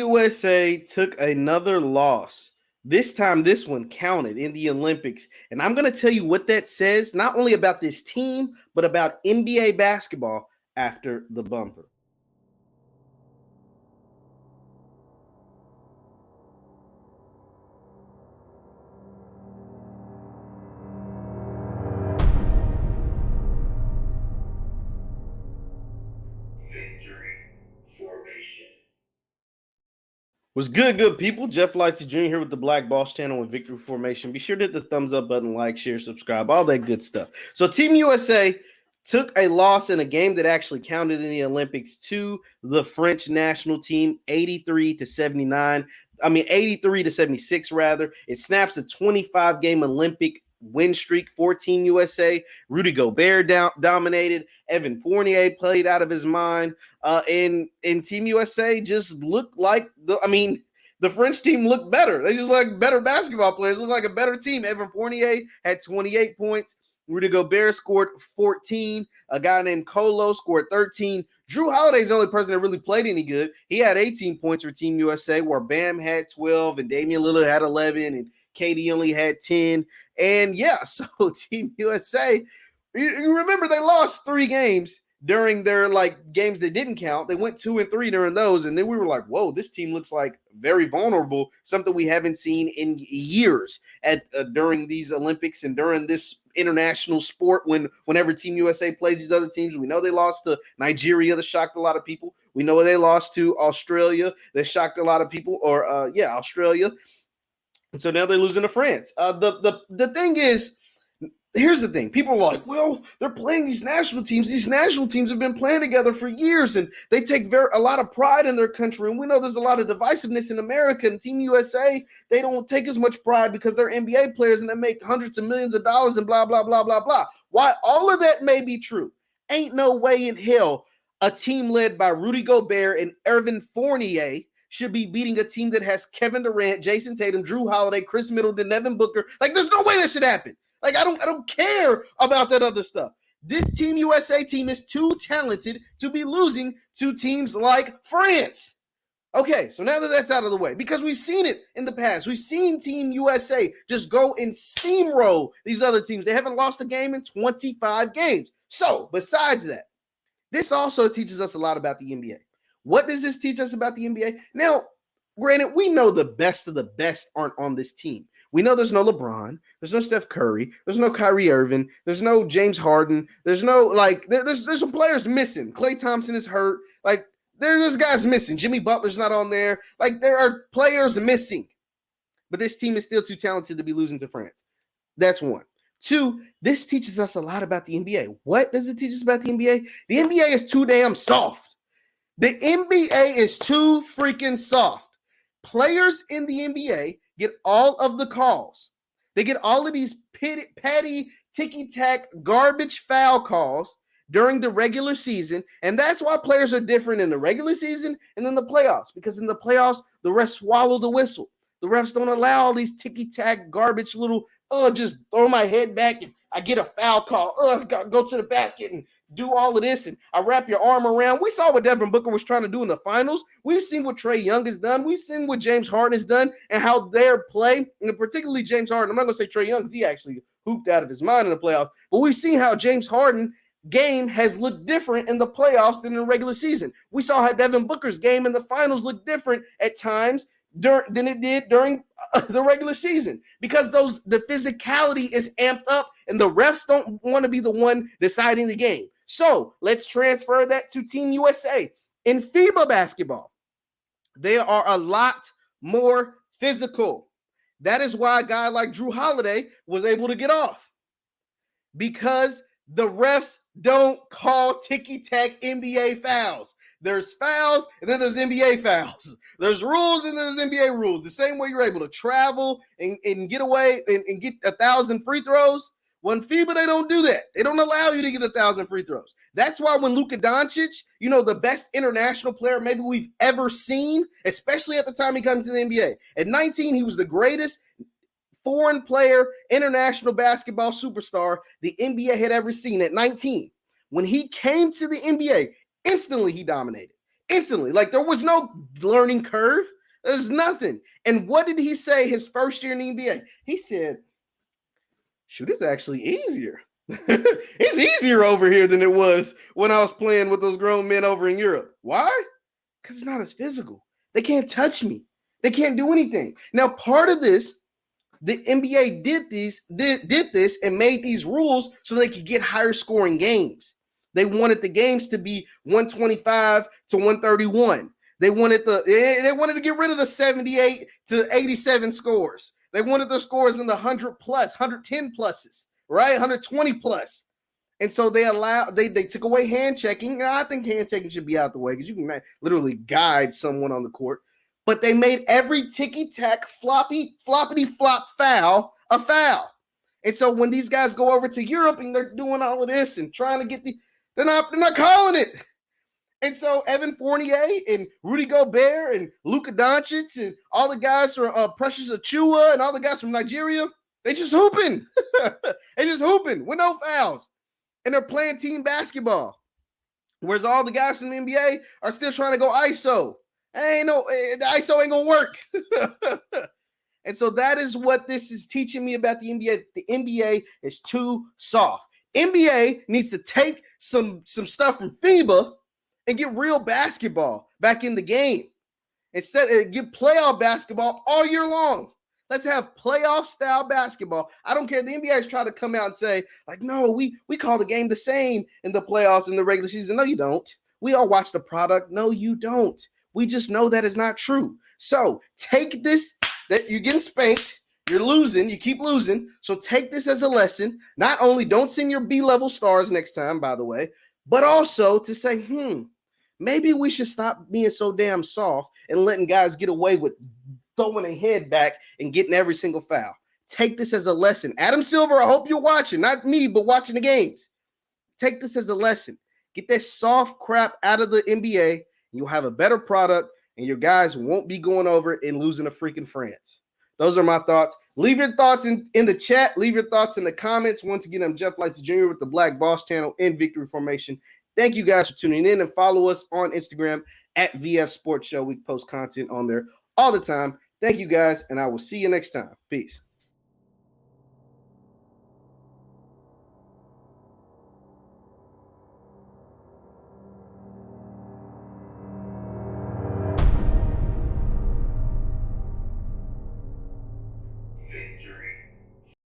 USA took another loss. This time, this one counted in the Olympics. And I'm going to tell you what that says, not only about this team, but about NBA basketball after the bumper. What's good people? Jeff Lightsy Jr. here with the Black Boss channel and Victory Formation. Be sure to hit the thumbs up button, like, share, subscribe, all that good stuff. So Team USA took a loss in a game that actually counted in the Olympics to the French national team, 83-79. 83-76 rather. It snaps a 25-game Olympic win streak for Team USA. Rudy Gobert dominated. Evan Fournier played out of his mind. And Team USA just looked like the French team looked better. They just like better basketball players, looked like a better team. Evan Fournier had 28 points. Rudy Gobert scored 14. A guy named Colo scored 13. Drew Holiday's the only person that really played any good. He had 18 points for Team USA, where Bam had 12 and Damian Lillard had 11 and KD only had 10. And yeah, so Team USA, you remember they lost 3 games during their games that didn't count. They went 2-3 during those, and then we were like, whoa, this team looks like very vulnerable, something we haven't seen in years during these Olympics and during this international sport. Whenever Team USA plays these other teams, we know they lost to Nigeria, that shocked a lot of people. We know they lost to Australia, that shocked a lot of people, Australia. And so now they're losing to France. The thing is, here's the thing. People are like, well, they're playing these national teams. These national teams have been playing together for years, and they take a lot of pride in their country. And we know there's a lot of divisiveness in America. And Team USA, they don't take as much pride because they're NBA players and they make hundreds of millions of dollars and blah, blah, blah, blah, blah. Why all of that may be true, ain't no way in hell a team led by Rudy Gobert and Evan Fournier should be beating a team that has Kevin Durant, Jason Tatum, Drew Holiday, Chris Middleton, Devin Booker. There's no way that should happen. I don't care about that other stuff. This Team USA team is too talented to be losing to teams like France. Okay, so now that that's out of the way, because we've seen it in the past. We've seen Team USA just go and steamroll these other teams. They haven't lost a game in 25 games. So besides that, this also teaches us a lot about the NBA. What does this teach us about the NBA? Now, granted, we know the best of the best aren't on this team. We know there's no LeBron, there's no Steph Curry, there's no Kyrie Irving, there's no James Harden, there's no there's some players missing. Klay Thompson is hurt. There's guys missing. Jimmy Butler's not on there. There are players missing. But this team is still too talented to be losing to France. That's one. 2, this teaches us a lot about the NBA. What does it teach us about the NBA? The NBA is too damn soft. The NBA is too freaking soft. Players in the NBA get all of the calls. They get all of these petty, ticky-tack, garbage foul calls during the regular season, and that's why players are different in the regular season and in the playoffs, because in the playoffs, the refs swallow the whistle. The refs don't allow all these ticky-tack, garbage little, just throw my head back and I get a foul call. Go to the basket and do all of this, and I wrap your arm around. We saw what Devin Booker was trying to do in the finals. We've seen what Trae Young has done. We've seen what James Harden has done and how their play, and particularly James Harden. I'm not going to say Trae Young because he actually hooped out of his mind in the playoffs, but we've seen how James Harden game has looked different in the playoffs than in the regular season. We saw how Devin Booker's game in the finals looked different at times than it did during the regular season, because the physicality is amped up and the refs don't want to be the one deciding the game. So let's transfer that to Team USA. In FIBA basketball, they are a lot more physical. That is why a guy like Drew Holiday was able to get off, because the refs don't call ticky-tack NBA fouls. There's fouls, and then there's NBA fouls. There's rules, and there's NBA rules. The same way you're able to travel and get away and get 1,000 free throws. Well, in FIBA, they don't do that. They don't allow you to get 1,000 free throws. That's why when Luka Doncic, the best international player maybe we've ever seen, especially at the time he comes to the NBA. At 19, he was the greatest foreign player, international basketball superstar the NBA had ever seen at 19. When he came to the NBA, instantly he dominated. Instantly. There was no learning curve. There's nothing. And what did he say his first year in the NBA? He said, shoot, it's actually easier. It's easier over here than it was when I was playing with those grown men over in Europe. Why? Because it's not as physical. They can't touch me. They can't do anything. Now, part of this, the NBA did this and made these rules so they could get higher scoring games. They wanted the games to be 125 to 131. They wanted to get rid of the 78 to 87 scores. They wanted the scores in the 100 plus, 110 pluses, right? 120 plus. And so they took away hand checking. I think hand checking should be out the way because you can literally guide someone on the court. But they made every ticky-tack, floppity flop foul a foul. And so when these guys go over to Europe and they're doing all of this and trying to get they're not calling it. And so Evan Fournier and Rudy Gobert and Luka Doncic and all the guys from Precious Achiuwa and all the guys from Nigeria, they just hooping. They just hooping with no fouls. And they're playing team basketball. Whereas all the guys from the NBA are still trying to go ISO. The ISO ain't gonna work. And so that is what this is teaching me about the NBA. The NBA is too soft. NBA needs to take some stuff from FIBA and get real basketball back in the game. Instead, get playoff basketball all year long. Let's have playoff style basketball. I don't care. The NBA has tried to come out and say, like, no, we call the game the same in the playoffs and the regular season. No, you don't. We all watch the product. No, you don't. We just know that is not true. So take this, that you're getting spanked, you're losing, you keep losing. So take this as a lesson. Not only don't send your B-level stars next time, by the way, but also to say, maybe we should stop being so damn soft and letting guys get away with throwing their head back and getting every single foul. Take this as a lesson. Adam Silver, I hope you're watching, not me, but watching the games. Take this as a lesson. Get that soft crap out of the NBA. You'll have a better product, and your guys won't be going over and losing to freaking France. Those are my thoughts. Leave your thoughts in the chat. Leave your thoughts in the comments. Once again, I'm Jeff Lightsy Jr. with the Black Boss Channel in Victory Formation. Thank you guys for tuning in, and follow us on Instagram at VF Sports Show. We post content on there all the time. Thank you guys, and I will see you next time. Peace.